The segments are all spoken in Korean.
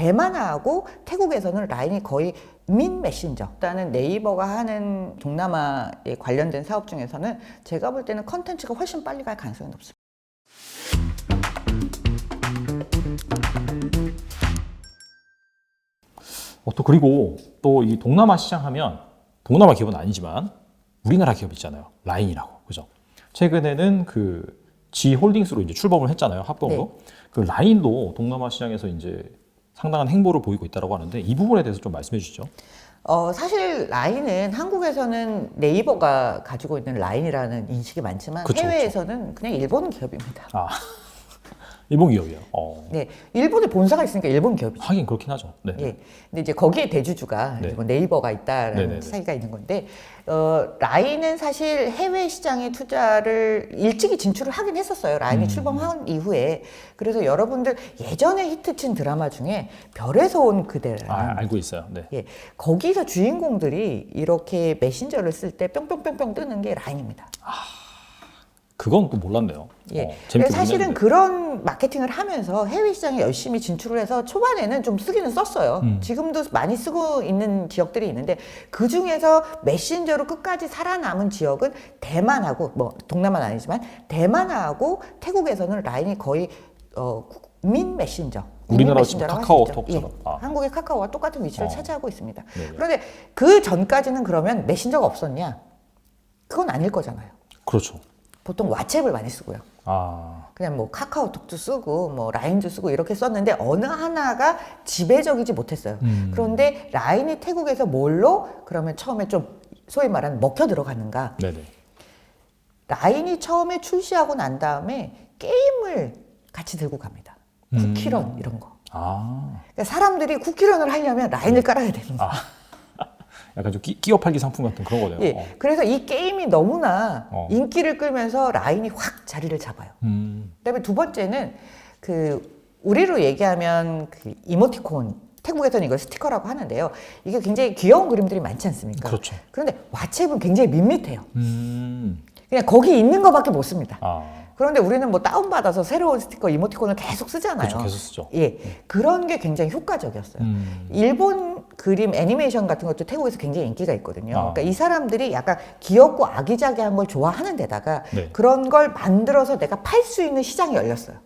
대만하고 태국에서는 라인이 거의 민 메신저. 일단은 네이버가 하는 동남아에 관련된 사업 중에서는 제가 볼 때는 컨텐츠가 훨씬 빨리 갈 가능성이 높습니다. 또 그리고 또 이 동남아 시장 하면 동남아 기업은 아니지만 우리나라 기업 있잖아요. 라인이라고. 그죠? 최근에는 그 G 홀딩스로 이제 출범을 했잖아요. 합병으로. 네. 그 라인도 동남아 시장에서 이제 상당한 행보를 보이고 있다고 하는데 이 부분에 대해서 좀 말씀해 주시죠. 사실 라인은 한국에서는 네이버가 가지고 있는 라인이라는 인식이 많지만 그쵸, 해외에서는 그냥 일본 기업입니다. 아, 일본 기업이에요. 네, 일본에 본사가 있으니까 일본 기업이죠. 하긴 그렇긴 하죠. 네. 예. 근데 이제 거기에 대주주가 네. 뭐 네이버가 있다라는 네네네. 차이가 있는 건데, 라인은 사실 해외 시장에 투자를 일찍이 진출을 하긴 했었어요. 라인이 출범한 이후에. 그래서 여러분들 예전에 히트친 드라마 중에 별에서 온 그대라는 알고 있어요. 네. 예, 거기서 주인공들이 이렇게 메신저를 쓸 때 뿅뿅뿅뿅 뜨는 게 라인입니다. 그건 또 몰랐네요. 예. 재밌게 사실은 모르겠는데. 그런 마케팅을 하면서 해외 시장에 열심히 진출을 해서 초반에는 좀 쓰기는 썼어요. 지금도 많이 쓰고 있는 지역들이 있는데 그 중에서 메신저로 끝까지 살아남은 지역은 대만하고 뭐 동남아는 아니지만 대만하고 태국에서는 라인이 거의 민 메신저. 우리나라 지금 카카오톡처럼. 예, 한국의 카카오와 똑같은 위치를 차지하고 있습니다. 네네. 그런데 그 전까지는 그러면 메신저가 없었냐? 그건 아닐 거잖아요. 그렇죠. 보통 왓츠앱을 많이 쓰고요. 그냥 뭐 카카오톡도 쓰고 뭐 라인도 쓰고 이렇게 썼는데 어느 하나가 지배적이지 못했어요. 그런데 라인이 태국에서 뭘로 그러면 처음에 좀 소위 말하는 먹혀 들어갔는가? 네네. 라인이 처음에 출시하고 난 다음에 게임을 같이 들고 갑니다. 쿠키런 이런 거. 그러니까 사람들이 쿠키런을 하려면 라인을 깔아야 되는 거예요. 약간 좀 끼어 팔기 상품 같은 그런 거네요. 예, 그래서 이 게임이 너무나 인기를 끌면서 라인이 확 자리를 잡아요. 그다음에 두 번째는 그 우리로 얘기하면 그 이모티콘, 태국에서는 이걸 스티커라고 하는데요. 이게 굉장히 귀여운 그림들이 많지 않습니까? 그렇죠. 그런데 왓츠앱은 굉장히 밋밋해요. 그냥 거기 있는 거밖에 못 씁니다. 그런데 우리는 뭐 다운받아서 새로운 스티커, 이모티콘을 계속 쓰잖아요. 그렇죠. 계속 쓰죠. 예, 그런 게 굉장히 효과적이었어요. 일본 그림 애니메이션 같은 것도 태국에서 굉장히 인기가 있거든요. 그러니까 이 사람들이 약간 귀엽고 아기자기한 걸 좋아하는 데다가 네. 그런 걸 만들어서 내가 팔 수 있는 시장이 열렸어요.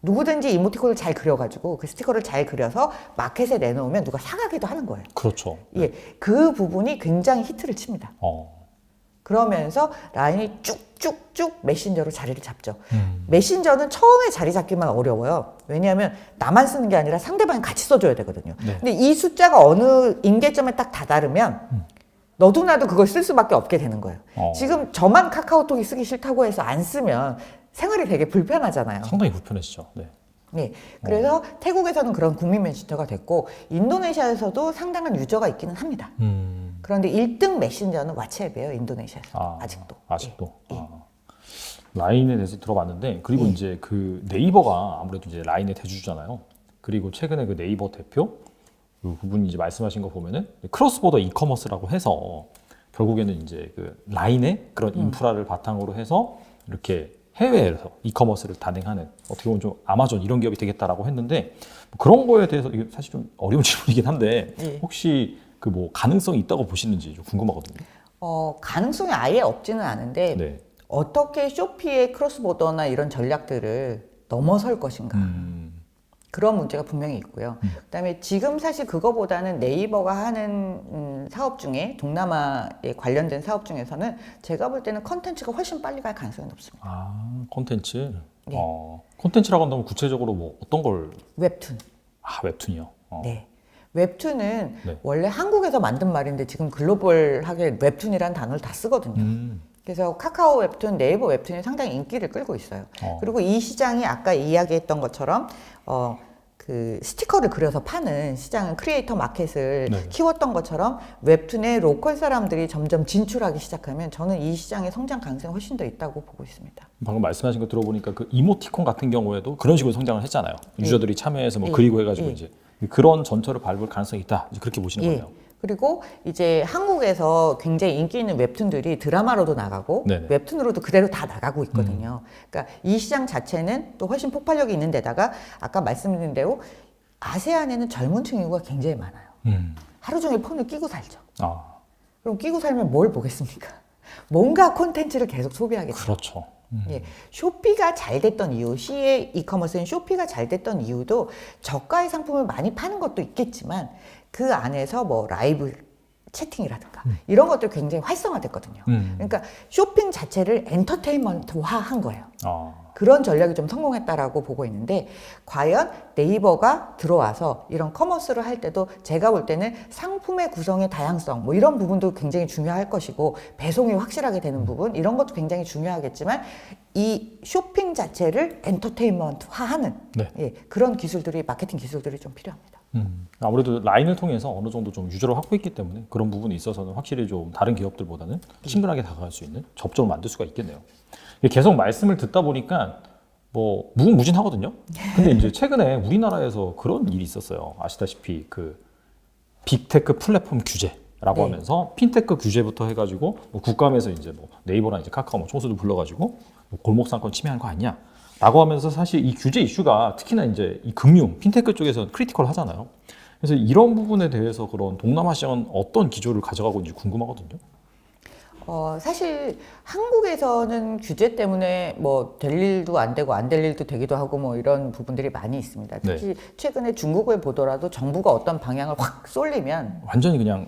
누구든지 이모티콘을 잘 그려가지고 그 스티커를 잘 그려서 마켓에 내놓으면 누가 사가기도 하는 거예요. 그렇죠. 예, 그 부분이 굉장히 히트를 칩니다. 그러면서 라인이 쭉쭉쭉 메신저로 자리를 잡죠. 메신저는 처음에 자리 잡기만 어려워요. 왜냐하면 나만 쓰는 게 아니라 상대방이 같이 써줘야 되거든요. 네. 근데 이 숫자가 어느 임계점에 딱 다다르면 너도 나도 그걸 쓸 수밖에 없게 되는 거예요. 지금 저만 카카오톡이 쓰기 싫다고 해서 안 쓰면 생활이 되게 불편하잖아요. 상당히 불편해지죠. 네. 네, 그래서 태국에서는 그런 국민 메신저가 됐고 인도네시아에서도 상당한 유저가 있기는 합니다. 그런데 1등 메신저는 왓츠앱이에요, 인도네시아에서 아직도. 아직도. 라인에 대해서 들어봤는데 그리고 이제 그 네이버가 아무래도 이제 라인의 대주주잖아요. 그리고 최근에 그 네이버 대표 그분이 이제 말씀하신 거 보면은 크로스보더 이커머스라고 해서 결국에는 이제 그 라인의 그런 인프라를 바탕으로 해서 이렇게 해외에서 이커머스를 단행하는 어떻게 보면 좀 아마존 이런 기업이 되겠다라고 했는데 뭐 그런 거에 대해서 이게 사실 좀 어려운 질문이긴 한데 혹시 그 뭐 가능성이 있다고 보시는지 좀 궁금하거든요. 가능성이 아예 없지는 않은데 네. 어떻게 쇼피의 크로스보더나 이런 전략들을 넘어설 것인가 그런 문제가 분명히 있고요. 그다음에 지금 사실 그거보다는 네이버가 하는 사업 중에 동남아에 관련된 사업 중에서는 제가 볼 때는 컨텐츠가 훨씬 빨리 갈 가능성이 높습니다. 콘텐츠. 네. 콘텐츠라고 한다면 구체적으로 뭐 어떤 걸? 웹툰. 웹툰이요. 네. 웹툰은 네. 원래 한국에서 만든 말인데 지금 글로벌하게 웹툰이라는 단어를 다 쓰거든요. 그래서 카카오 웹툰, 네이버 웹툰이 상당히 인기를 끌고 있어요. 그리고 이 시장이 아까 이야기했던 것처럼 그 스티커를 그려서 파는 시장은 크리에이터 마켓을 키웠던 것처럼 웹툰에 로컬 사람들이 점점 진출하기 시작하면 저는 이 시장의 성장 가능성이 훨씬 더 있다고 보고 있습니다. 방금 말씀하신 거 들어보니까 그 이모티콘 같은 경우에도 그런 식으로 성장을 했잖아요. 유저들이 참여해서 뭐 그리고 해가지고 이제 그런 전철을 밟을 가능성이 있다. 이제 그렇게 보시는 거예요. 그리고 이제 한국에서 굉장히 인기 있는 웹툰들이 드라마로도 나가고 네네. 웹툰으로도 그대로 다 나가고 있거든요. 그러니까 이 시장 자체는 또 훨씬 폭발력이 있는 데다가 아까 말씀드린 대로 아세안에는 젊은 층 인구가 굉장히 많아요. 하루 종일 폰을 끼고 살죠. 그럼 끼고 살면 뭘 보겠습니까? 뭔가 콘텐츠를 계속 소비하겠죠. 그렇죠. 예, 쇼피가 잘 됐던 이유, C의 이커머스는 쇼피가 잘 됐던 이유도 저가의 상품을 많이 파는 것도 있겠지만 그 안에서 뭐 라이브 채팅이라든가 이런 것들 굉장히 활성화됐거든요. 그러니까 쇼핑 자체를 엔터테인먼트화한 거예요. 그런 전략이 좀 성공했다라고 보고 있는데 과연 네이버가 들어와서 이런 커머스를 할 때도 제가 볼 때는 상품의 구성의 다양성 뭐 이런 부분도 굉장히 중요할 것이고 배송이 확실하게 되는 부분 이런 것도 굉장히 중요하겠지만 이 쇼핑 자체를 엔터테인먼트화하는 네. 예, 그런 기술들이 마케팅 기술들이 좀 필요합니다. 아무래도 라인을 통해서 어느 정도 좀 유저를 확보했기 때문에 그런 부분에 있어서는 확실히 좀 다른 기업들보다는 친근하게 다가갈 수 있는 접점을 만들 수가 있겠네요. 계속 말씀을 듣다 보니까 뭐 무궁무진하거든요. 근데 이제 최근에 우리나라에서 그런 일이 있었어요. 아시다시피 그 빅테크 플랫폼 규제라고 하면서 핀테크 규제부터 해가지고 뭐 국감에서 이제 뭐 네이버나 이제 카카오 뭐 총수들 불러가지고 뭐 골목상권 침해한 거 아니냐? 라고 하면서 사실 이 규제 이슈가 특히나 이제 이 금융, 핀테크 쪽에서는 크리티컬 하잖아요. 그래서 이런 부분에 대해서 그런 동남아 시장은 어떤 기조를 가져가고 있는지 궁금하거든요. 사실 한국에서는 규제 때문에 뭐 될 일도 안 되고 안 될 일도 되기도 하고 뭐 이런 부분들이 많이 있습니다. 특히 최근에 중국을 보더라도 정부가 어떤 방향을 확 쏠리면 완전히 그냥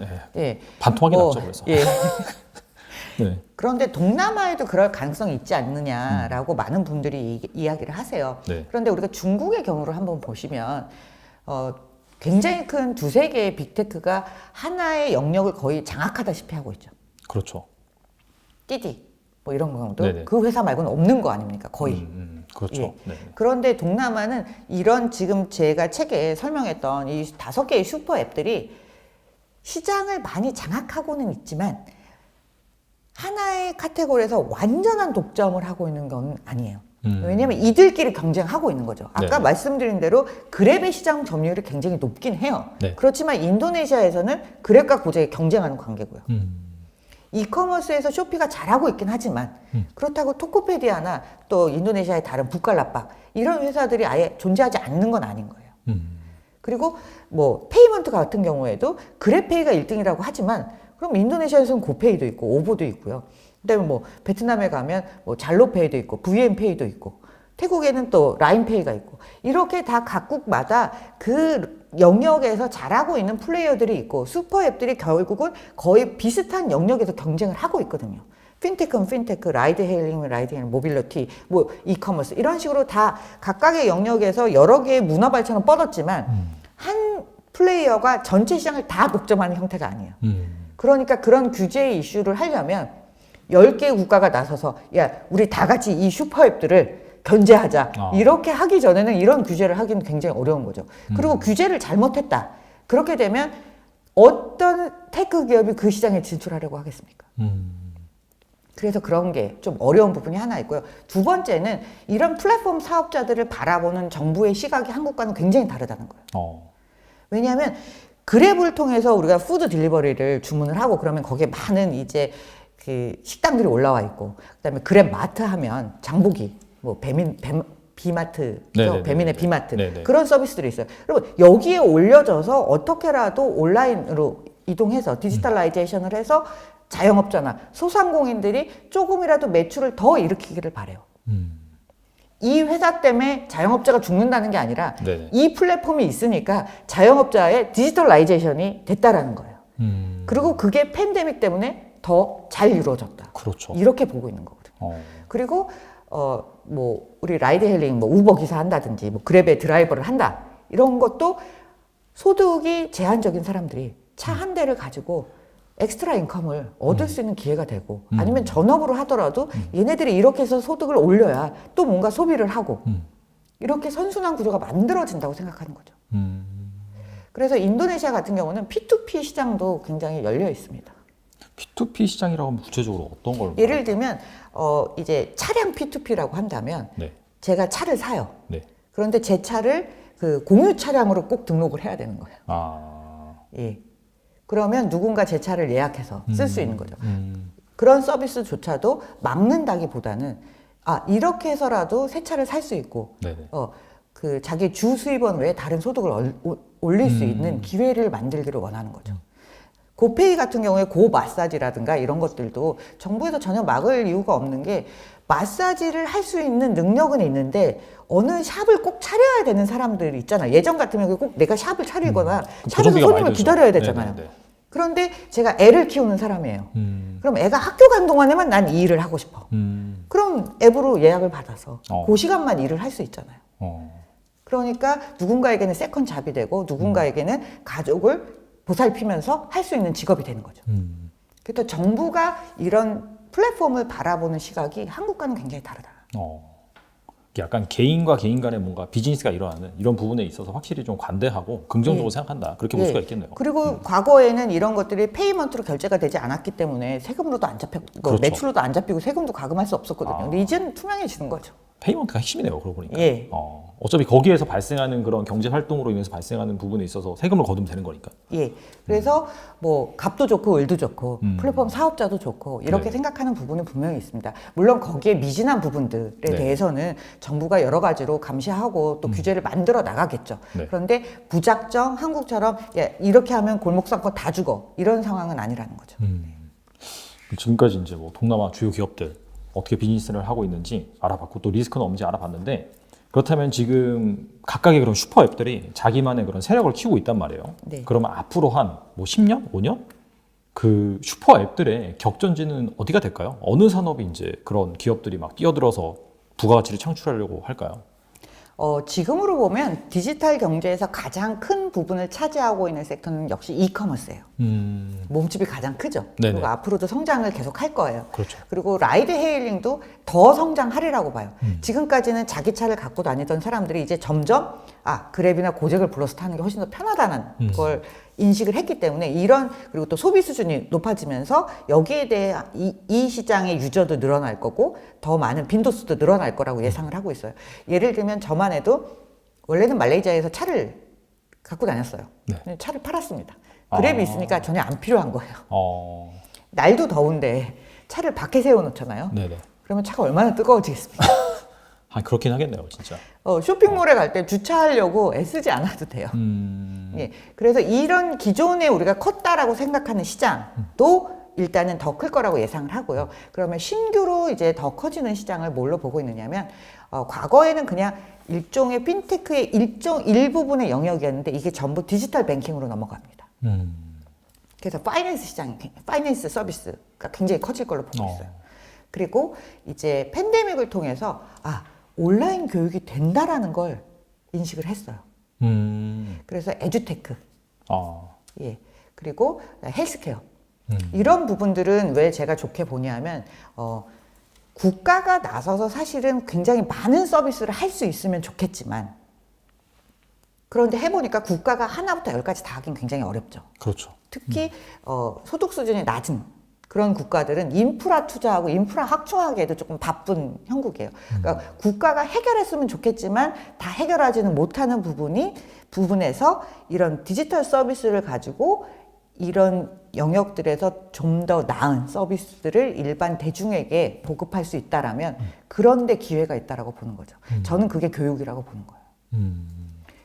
반통하게 났죠. 그래서. 네. 그런데 동남아에도 그럴 가능성이 있지 않느냐라고 많은 분들이 이야기를 하세요. 그런데 우리가 중국의 경우를 한번 보시면 굉장히 큰 두세 개의 빅테크가 하나의 영역을 거의 장악하다시피 하고 있죠. 그렇죠. 띠디 뭐 이런 경우도 그 회사 말고는 없는 거 아닙니까? 거의. 그렇죠. 그런데 동남아는 이런 지금 제가 책에 설명했던 이 5개의 슈퍼 앱들이 시장을 많이 장악하고는 있지만 하나의 카테고리에서 완전한 독점을 하고 있는 건 아니에요. 왜냐하면 이들끼리 경쟁하고 있는 거죠. 아까 말씀드린 대로 그랩의 시장 점유율이 굉장히 높긴 해요. 그렇지만 인도네시아에서는 그랩과 고객이 경쟁하는 관계고요. 이커머스에서 쇼피가 잘하고 있긴 하지만 그렇다고 토코페디아나 또 인도네시아의 다른 북갈라박 이런 회사들이 아예 존재하지 않는 건 아닌 거예요. 그리고 뭐 페이먼트 같은 경우에도 그랩페이가 1등이라고 하지만 그럼 인도네시아에서는 고페이도 있고 오보도 있고요. 그다음에 뭐 베트남에 가면 뭐 잘로페이도 있고 VN페이도 있고 태국에는 또 라인페이가 있고 이렇게 다 각국마다 그 영역에서 잘하고 있는 플레이어들이 있고 슈퍼앱들이 결국은 거의 비슷한 영역에서 경쟁을 하고 있거든요. 핀테크는 핀테크, 라이드 헤일링은 라이드 헤일링, 모빌리티, 뭐 이커머스 이런 식으로 다 각각의 영역에서 여러 개의 문화 발전은 뻗었지만 한 플레이어가 전체 시장을 다 독점하는 형태가 아니에요. 그러니까 그런 규제 이슈를 하려면 10개의 국가가 나서서 야 우리 다 같이 이 슈퍼앱들을 견제하자 이렇게 하기 전에는 이런 규제를 하기는 굉장히 어려운 거죠. 그리고 규제를 잘못했다. 그렇게 되면 어떤 테크 기업이 그 시장에 진출하려고 하겠습니까? 그래서 그런 게 좀 어려운 부분이 하나 있고요. 두 번째는 이런 플랫폼 사업자들을 바라보는 정부의 시각이 한국과는 굉장히 다르다는 거예요. 왜냐하면 그랩을 통해서 우리가 푸드 딜리버리를 주문을 하고 그러면 거기에 많은 이제 그 식당들이 올라와 있고 그다음에 그랩 마트 하면 장보기 뭐 비마트, 배민의 비마트 그런 서비스들이 있어요. 여러분 여기에 올려져서 어떻게라도 온라인으로 이동해서 디지털라이제이션을 해서 자영업자나 소상공인들이 조금이라도 매출을 더 일으키기를 바래요. 이 회사 때문에 자영업자가 죽는다는 게 아니라 이 플랫폼이 있으니까 자영업자의 디지털라이제이션이 됐다라는 거예요. 그리고 그게 팬데믹 때문에 더 잘 이루어졌다. 그렇죠. 이렇게 보고 있는 거거든요. 그리고 뭐 우리 라이드 헬링 뭐 우버 기사 한다든지 뭐 그랩의 드라이버를 한다. 이런 것도 소득이 제한적인 사람들이 차 한 대를 가지고 엑스트라 인컴을 얻을 수 있는 기회가 되고 아니면 전업으로 하더라도 얘네들이 이렇게 해서 소득을 올려야 또 뭔가 소비를 하고 이렇게 선순환 구조가 만들어진다고 생각하는 거죠. 그래서 인도네시아 같은 경우는 P2P 시장도 굉장히 열려 있습니다. P2P 시장이라고 하면 구체적으로 어떤 걸? 예를 들면 이제 차량 P2P라고 한다면 제가 차를 사요. 그런데 제 차를 그 공유 차량으로 꼭 등록을 해야 되는 거예요. 예. 그러면 누군가 제 차를 예약해서 쓸 수 있는 거죠. 그런 서비스조차도 막는다기보다는 이렇게 해서라도 새 차를 살 수 있고 그 자기 주 수입원 외에 다른 소득을 올릴 수 있는 기회를 만들기를 원하는 거죠. 고페이 같은 경우에 고 마사지라든가 이런 것들도 정부에서 전혀 막을 이유가 없는 게 마사지를 할 수 있는 능력은 있는데 어느 샵을 꼭 차려야 되는 사람들이 있잖아요. 예전 같으면 꼭 내가 샵을 차리거나 샵에서 고정비가 많이 손님을 들죠. 기다려야 되잖아요. 네네네. 그런데 제가 애를 키우는 사람이에요. 그럼 애가 학교 간 동안에만 난 이 일을 하고 싶어. 그럼 앱으로 예약을 받아서 그 시간만 일을 할 수 있잖아요. 그러니까 누군가에게는 세컨 잡이 되고 누군가에게는 가족을 보살피면서 할 수 있는 직업이 되는 거죠. 그래서 정부가 이런 플랫폼을 바라보는 시각이 한국과는 굉장히 다르다. 약간 개인과 개인 간에 뭔가 비즈니스가 일어나는 이런 부분에 있어서 확실히 좀 관대하고 긍정적으로 생각한다. 그렇게 볼 수가 있겠네요. 그리고 과거에는 이런 것들이 페이먼트로 결제가 되지 않았기 때문에 세금으로도 안 잡히고 그렇죠. 매출로도 안 잡히고 세금도 가금할 수 없었거든요. 근데 이제는 투명해지는 거죠. 페이먼트가 핵심이네요. 그러고 보니까. 예. 어차피 거기에서 발생하는 그런 경제 활동으로 인해서 발생하는 부분에 있어서 세금을 거두면 되는 거니까. 예. 그래서 뭐 값도 좋고 을도 좋고 플랫폼 사업자도 좋고 이렇게 네. 생각하는 부분은 분명히 있습니다. 물론 거기에 미진한 부분들에 네. 대해서는 정부가 여러 가지로 감시하고 또 규제를 만들어 나가겠죠. 네. 그런데 무작정 한국처럼 야, 이렇게 하면 골목 상권 다 죽어 이런 상황은 아니라는 거죠. 지금까지 이제 뭐 동남아 주요 기업들 어떻게 비즈니스를 하고 있는지 알아봤고 또 리스크는 없는지 알아봤는데 그렇다면 지금 각각의 그런 슈퍼 앱들이 자기만의 그런 세력을 키우고 있단 말이에요. 네. 그러면 앞으로 한 뭐 10년, 5년 그 슈퍼 앱들의 격전지는 어디가 될까요? 어느 산업이 이제 그런 기업들이 막 뛰어들어서 부가가치를 창출하려고 할까요? 지금으로 보면 디지털 경제에서 가장 큰 부분을 차지하고 있는 섹터는 역시 이커머스예요. 몸집이 가장 크죠. 네네. 그리고 앞으로도 성장을 계속 할 거예요. 그렇죠. 그리고 라이드 헤일링도 더 성장하리라고 봐요. 지금까지는 자기 차를 갖고 다니던 사람들이 이제 점점 그랩이나 고잭을 불러서 타는 게 훨씬 더 편하다는 걸 인식을 했기 때문에 그리고 또 소비 수준이 높아지면서 여기에 대해 이 시장의 유저도 늘어날 거고 더 많은 빈도수도 늘어날 거라고 예상을 하고 있어요. 예를 들면 저만 해도 원래는 말레이시아에서 차를 갖고 다녔어요. 네. 차를 팔았습니다. 그랩이 있으니까 전혀 안 필요한 거예요. 날도 더운데 차를 밖에 세워놓잖아요. 네네. 그러면 차가 얼마나 뜨거워지겠습니까? 그렇긴 하겠네요, 진짜. 쇼핑몰에 갈 때 주차하려고 애쓰지 않아도 돼요. 예, 그래서 이런 기존에 우리가 컸다라고 생각하는 시장도 일단은 더 클 거라고 예상을 하고요. 그러면 신규로 이제 더 커지는 시장을 뭘로 보고 있느냐면 과거에는 그냥 일종의 핀테크의 일부분의 영역이었는데 이게 전부 디지털 뱅킹으로 넘어갑니다. 그래서 파이낸스 서비스가 굉장히 커질 걸로 보고 있어요. 그리고 이제 팬데믹을 통해서 온라인 교육이 된다라는 걸 인식을 했어요. 그래서 에듀테크, 예, 그리고 헬스케어 이런 부분들은 왜 제가 좋게 보냐면 국가가 나서서 사실은 굉장히 많은 서비스를 할 수 있으면 좋겠지만 그런데 해보니까 국가가 하나부터 열까지 다 하긴 굉장히 어렵죠. 그렇죠. 특히 소득 수준이 낮은 그런 국가들은 인프라 투자하고 인프라 확충하기에도 조금 바쁜 형국이에요. 그러니까 국가가 해결했으면 좋겠지만 다 해결하지는 못하는 부분에서 이런 디지털 서비스를 가지고 이런 영역들에서 좀 더 나은 서비스들을 일반 대중에게 보급할 수 있다라면 그런 데 기회가 있다라고 보는 거죠. 저는 그게 교육이라고 보는 거예요.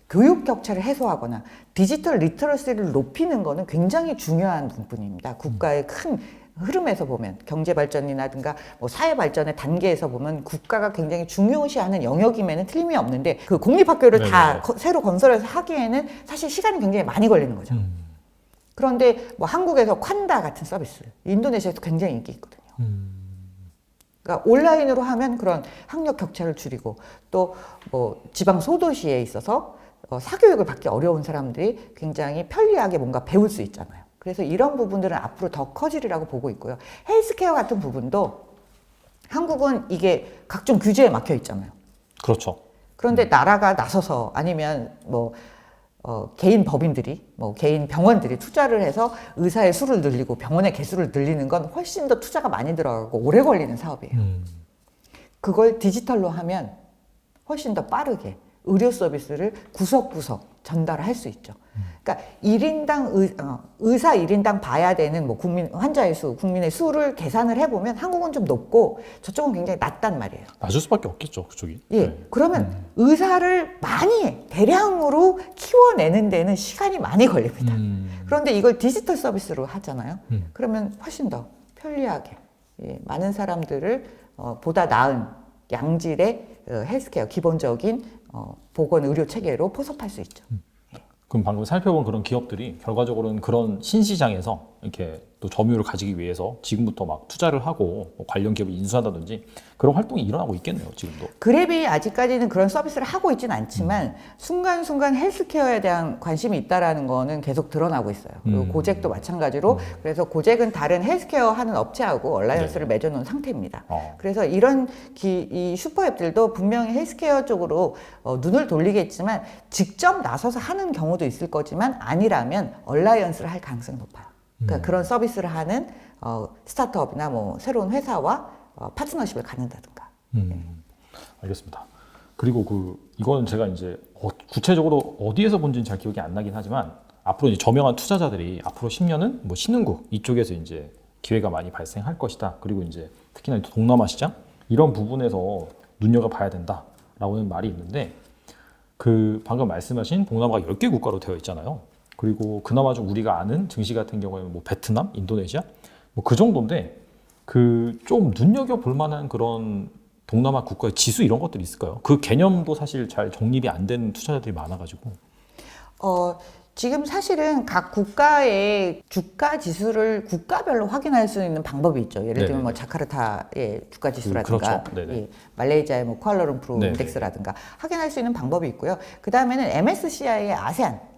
교육 격차를 해소하거나 디지털 리터러시를 높이는 거는 굉장히 중요한 부분입니다. 국가의 큰 흐름에서 보면 경제 발전이라든가 뭐 사회 발전의 단계에서 보면 국가가 굉장히 중요시하는 영역임에는 틀림이 없는데 그 공립학교를 네네. 다 새로 건설해서 하기에는 사실 시간이 굉장히 많이 걸리는 거죠. 그런데 뭐 한국에서 콴다 같은 서비스, 인도네시아에서 굉장히 인기 있거든요. 그러니까 온라인으로 하면 그런 학력 격차를 줄이고 또 뭐 지방 소도시에 있어서 사교육을 받기 어려운 사람들이 굉장히 편리하게 뭔가 배울 수 있잖아요. 그래서 이런 부분들은 앞으로 더 커지리라고 보고 있고요. 헬스케어 같은 부분도 한국은 이게 각종 규제에 막혀 있잖아요. 그렇죠. 그런데 나라가 나서서 아니면 뭐 개인 법인들이 개인 병원들이 투자를 해서 의사의 수를 늘리고 병원의 개수를 늘리는 건 훨씬 더 투자가 많이 들어가고 오래 걸리는 사업이에요. 그걸 디지털로 하면 훨씬 더 빠르게 의료 서비스를 구석구석 전달할 수 있죠. 그러니까 1인당 의사 1인당 봐야 되는 뭐 환자의 수, 국민의 수를 계산을 해보면 한국은 좀 높고 저쪽은 굉장히 낮단 말이에요. 낮을 수밖에 없겠죠, 그쪽이. 예, 네. 그러면 의사를 많이 대량으로 키워내는 데는 시간이 많이 걸립니다. 그런데 이걸 디지털 서비스로 하잖아요. 그러면 훨씬 더 편리하게 많은 사람들을 보다 나은 양질의 헬스케어, 기본적인 보건 의료 체계로 포섭할 수 있죠. 그럼 방금 살펴본 그런 기업들이 결과적으로는 그런 신시장에서 이렇게 또 점유율을 가지기 위해서 지금부터 막 투자를 하고 뭐 관련 기업을 인수한다든지 그런 활동이 일어나고 있겠네요, 지금도. 그랩이 아직까지는 그런 서비스를 하고 있지는 않지만 순간순간 헬스케어에 대한 관심이 있다라는 거는 계속 드러나고 있어요. 그리고 고잭도 마찬가지로 그래서 고잭은 다른 헬스케어 하는 업체하고 얼라이언스를 맺어놓은 상태입니다. 그래서 이런 이 슈퍼앱들도 분명히 헬스케어 쪽으로 눈을 돌리겠지만 직접 나서서 하는 경우도 있을 거지만 아니라면 얼라이언스를 할 가능성이 높아요. 그러니까 그런 서비스를 하는 스타트업이나 뭐 새로운 회사와 파트너십을 갖는다든가. 알겠습니다. 그리고 이거는 제가 이제 구체적으로 어디에서 본지는 잘 기억이 안 나긴 하지만 앞으로 이제 저명한 투자자들이 앞으로 10년은 뭐 신흥국 이쪽에서 이제 기회가 많이 발생할 것이다. 그리고 이제 특히나 동남아 시장 이런 부분에서 눈여겨봐야 된다라고는 말이 있는데 방금 말씀하신 동남아가 10개 국가로 되어 있잖아요. 그리고 그나마 좀 우리가 아는 증시 같은 경우에는 뭐 베트남, 인도네시아 뭐 그 정도인데 좀 눈여겨볼 만한 그런 동남아 국가의 지수 이런 것들이 있을까요? 그 개념도 사실 잘 정립이 안 된 투자자들이 많아가지고. 지금 사실은 각 국가의 주가 지수를 국가별로 확인할 수 있는 방법이 있죠. 예를 들면 뭐 자카르타의 주가 지수라든가, 그렇죠. 말레이시아의 뭐 쿠알라룸푸르 네네. 인덱스라든가 확인할 수 있는 방법이 있고요. 그 다음에는 MSCI의 아세안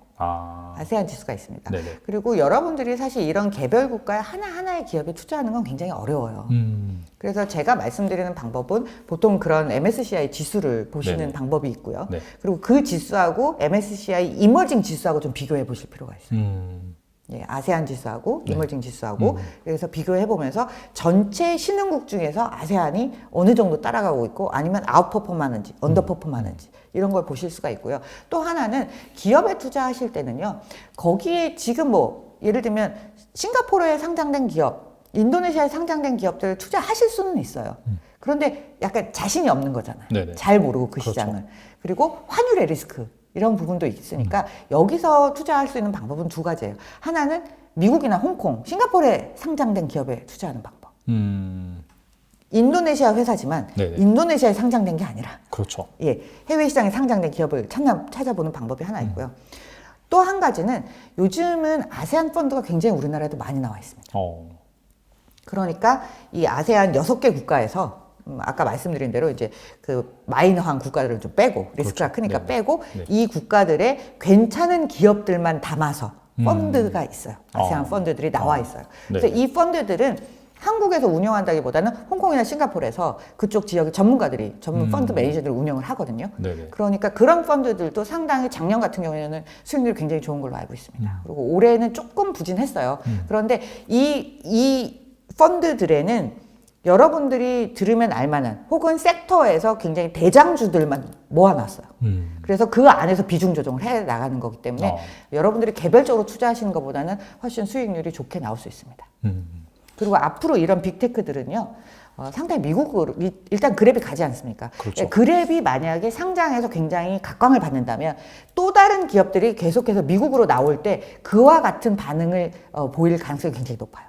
지수가 있습니다. 네네. 그리고 여러분들이 사실 이런 개별 국가의 하나하나의 기업에 투자하는 건 굉장히 어려워요. 그래서 제가 말씀드리는 방법은 보통 그런 MSCI 지수를 보시는 네네. 방법이 있고요. 네. 그리고 그 지수하고 MSCI 이머징 지수하고 좀 비교해 보실 필요가 있어요. 예, 아세안 지수하고 이머징 지수하고 그래서 비교해 보면서 전체 신흥국 중에서 아세안이 어느 정도 따라가고 있고 아니면 아웃퍼폼하는지 언더퍼폼하는지 이런 걸 보실 수가 있고요. 또 하나는 기업에 투자하실 때는요. 거기에 지금 뭐 예를 들면 싱가포르에 상장된 기업, 인도네시아에 상장된 기업들을 투자하실 수는 있어요. 그런데 약간 자신이 없는 거잖아요. 네네. 잘 모르고 그 그렇죠. 시장을. 그리고 환율의 리스크 이런 부분도 있으니까 여기서 투자할 수 있는 방법은 두 가지예요. 하나는 미국이나 홍콩, 싱가포르에 상장된 기업에 투자하는 방법. 인도네시아 회사지만 네네. 인도네시아에 상장된 게 아니라 그렇죠. 예, 해외 시장에 상장된 기업을 찾아보는 방법이 하나 있고요. 또 한 가지는 요즘은 아세안 펀드가 굉장히 우리나라에도 많이 나와 있습니다. 그러니까 이 아세안 6개 국가에서 아까 말씀드린 대로 이제 그 마이너한 국가들을 좀 빼고 리스크가 그렇죠. 크니까 네네. 빼고 네. 이 국가들의 괜찮은 기업들만 담아서 펀드가 있어요. 아세안 펀드들이 나와 있어요. 그래서 네네. 이 펀드들은 한국에서 운영한다기보다는 홍콩이나 싱가포르에서 그쪽 지역의 전문가들이 전문 펀드 매니저들이 운영을 하거든요. 네네. 그러니까 그런 펀드들도 상당히 작년 같은 경우에는 수익률이 굉장히 좋은 걸로 알고 있습니다. 그리고 올해는 조금 부진했어요. 그런데 이 펀드들에는 여러분들이 들으면 알만한 혹은 섹터에서 굉장히 대장주들만 모아놨어요. 그래서 그 안에서 비중 조정을 해 나가는 거기 때문에 여러분들이 개별적으로 투자하시는 것보다는 훨씬 수익률이 좋게 나올 수 있습니다. 그리고 앞으로 이런 빅테크들은요, 상당히 미국으로, 일단 그랩이 가지 않습니까? 그렇죠. 그랩이 만약에 상장해서 굉장히 각광을 받는다면 또 다른 기업들이 계속해서 미국으로 나올 때 그와 같은 반응을 보일 가능성이 굉장히 높아요.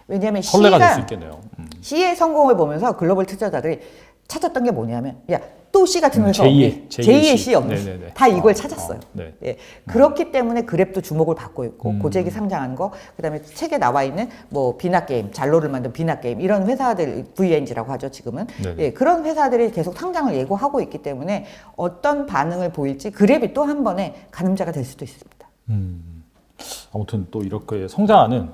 왜냐하면 선례가 될 수 있겠네요. C의 성공을 보면서 글로벌 투자자들이 찾았던 게 뭐냐면, 야, 또 C 같은 회사 제2의 제2의 C 없는 네네네. 다 이걸 찾았어요. 네. 예, 그렇기 때문에 그랩도 주목을 받고 있고 고잭이 상장한 거, 그다음에 책에 나와 있는 뭐 비나 게임, 잘로를 만든 비나 게임 이런 회사들 VNG라고 하죠 지금은. 네네. 예, 그런 회사들이 계속 상장을 예고하고 있기 때문에 어떤 반응을 보일지 그랩이 또 한 번의 가늠자가 될 수도 있습니다. 아무튼 또 이렇게 성장하는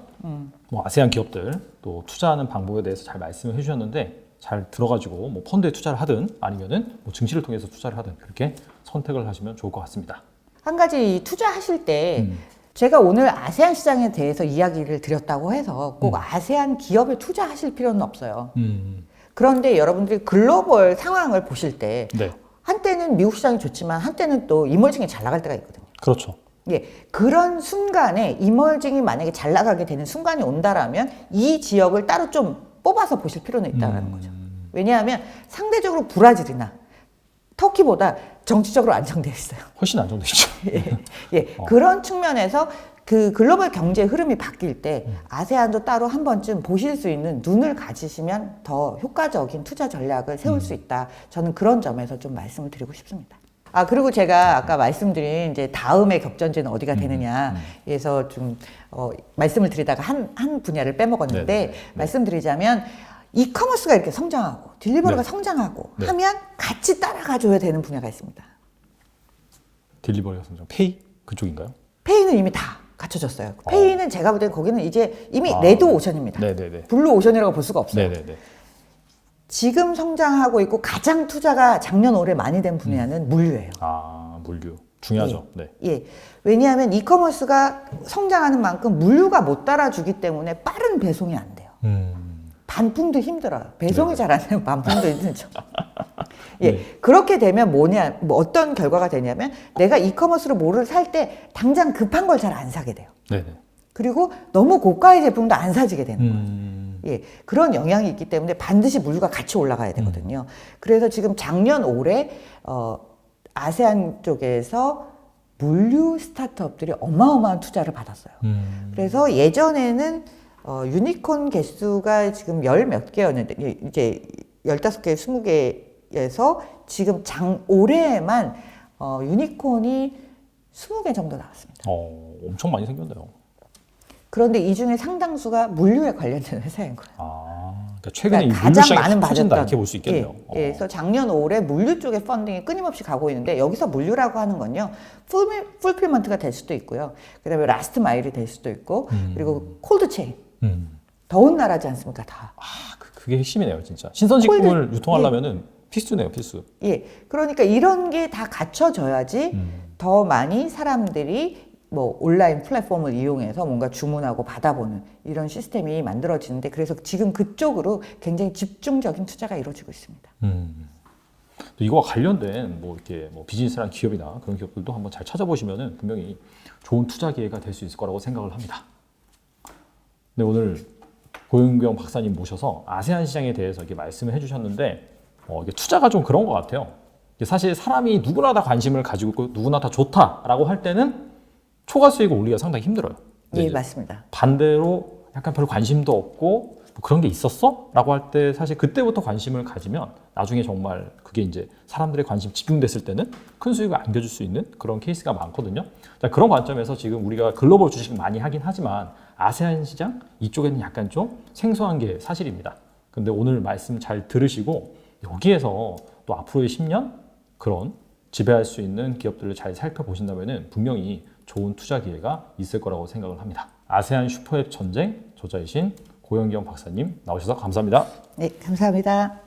뭐 아세안 기업들 또 투자하는 방법에 대해서 잘 말씀을 해주셨는데 잘 들어가지고 뭐 펀드에 투자를 하든 아니면은 뭐 증시를 통해서 투자를 하든 그렇게 선택을 하시면 좋을 것 같습니다. 한 가지 투자하실 때 제가 오늘 아세안 시장에 대해서 이야기를 드렸다고 해서 꼭 아세안 기업에 투자하실 필요는 없어요. 그런데 여러분들이 글로벌 상황을 보실 때 네. 한때는 미국 시장이 좋지만 한때는 또 이머징이 잘 나갈 때가 있거든요. 그렇죠. 예, 그런 순간에 이머징이 만약에 잘 나가게 되는 순간이 온다라면 이 지역을 따로 좀 뽑아서 보실 필요는 있다는 거죠. 왜냐하면 상대적으로 브라질이나 터키보다 정치적으로 안정되어 있어요. 훨씬 안정돼 있죠. 예, 그런 측면에서 그 글로벌 경제 흐름이 바뀔 때 아세안도 따로 한 번쯤 보실 수 있는 눈을 가지시면 더 효과적인 투자 전략을 세울 수 있다. 저는 그런 점에서 좀 말씀을 드리고 싶습니다. 아, 그리고 제가 아까 말씀드린 이제 다음의 격전지는 어디가 되느냐에서 좀 말씀을 드리다가 한 분야를 빼먹었는데 네. 말씀드리자면 이커머스가 이렇게 성장하고 딜리버리가 네. 성장하고 네. 하면 같이 따라가줘야 되는 분야가 있습니다. 딜리버리가 성장. 페이 그쪽인가요? 페이는 이미 다 갖춰졌어요. 페이는 제가 볼 때 거기는 이제 이미 레드 오션입니다. 네네네. 블루 오션이라고 볼 수가 없어요. 네네네. 지금 성장하고 있고 가장 투자가 작년 올해 많이 된 분야는 물류예요. 아, 물류. 중요하죠. 네. 예. 왜냐하면 이커머스가 성장하는 만큼 물류가 못 따라주기 때문에 빠른 배송이 안 돼요. 반품도 힘들어요. 배송이 잘 안 되면 반품도 힘들죠. 예. 네. 그렇게 되면 뭐 어떤 결과가 되냐면 내가 이커머스로 뭐를 살 때 당장 급한 걸 잘 안 사게 돼요. 네네. 그리고 너무 고가의 제품도 안 사지게 되는 거예요. 예, 그런 영향이 있기 때문에 반드시 물류가 같이 올라가야 되거든요. 그래서 지금 작년 올해 아세안 쪽에서 물류 스타트업들이 어마어마한 투자를 받았어요. 그래서 예전에는 유니콘 개수가 지금 열 몇 개였는데 이제 15개, 20개에서 지금 올해에만 유니콘이 20개 정도 나왔습니다. 엄청 많이 생겼네요. 그런데 이 중에 상당수가 물류에 관련된 회사인 거예요. 그러니까 최근에 그러니까 이 물류 시장이 많은 커진다 받았던, 이렇게 볼 수 있겠네요. 예, 그래서 작년 올해 물류 쪽에 펀딩이 끊임없이 가고 있는데 여기서 물류라고 하는 건요. 풀필먼트가 될 수도 있고요. 그다음에 라스트 마일이 될 수도 있고 그리고 콜드 체인. 더운 나라지 않습니까? 다. 그게 핵심이네요, 진짜. 신선식품을 유통하려면은 필수네요, 필수. 예. 그러니까 이런 게 다 갖춰져야지 더 많이 사람들이 뭐 온라인 플랫폼을 이용해서 뭔가 주문하고 받아보는 이런 시스템이 만들어지는데 그래서 지금 그쪽으로 굉장히 집중적인 투자가 이루어지고 있습니다. 이거와 관련된 뭐 이렇게 뭐 비즈니스랑 기업이나 그런 기업들도 한번 잘 찾아보시면은 분명히 좋은 투자 기회가 될 수 있을 거라고 생각을 합니다. 네, 오늘 고윤경 박사님 모셔서 아세안 시장에 대해서 이렇게 말씀을 해주셨는데 이게 투자가 좀 그런 것 같아요. 이게 사실 사람이 누구나 다 관심을 가지고 있고 누구나 다 좋다라고 할 때는 초과 수익을 올리기가 상당히 힘들어요. 예, 맞습니다. 반대로 약간 별 관심도 없고 뭐 그런 게 있었어? 라고 할 때 사실 그때부터 관심을 가지면 나중에 정말 그게 이제 사람들의 관심 집중됐을 때는 큰 수익을 안겨줄 수 있는 그런 케이스가 많거든요. 자, 그런 관점에서 지금 우리가 글로벌 주식 많이 하긴 하지만 아세안 시장 이쪽에는 약간 좀 생소한 게 사실입니다. 근데 오늘 말씀 잘 들으시고 여기에서 또 앞으로의 10년 그런 지배할 수 있는 기업들을 잘 살펴보신다면 분명히 좋은 투자 기회가 있을 거라고 생각을 합니다. 아세안 슈퍼앱 전쟁 저자이신 고영경 박사님 나오셔서 감사합니다. 네, 감사합니다.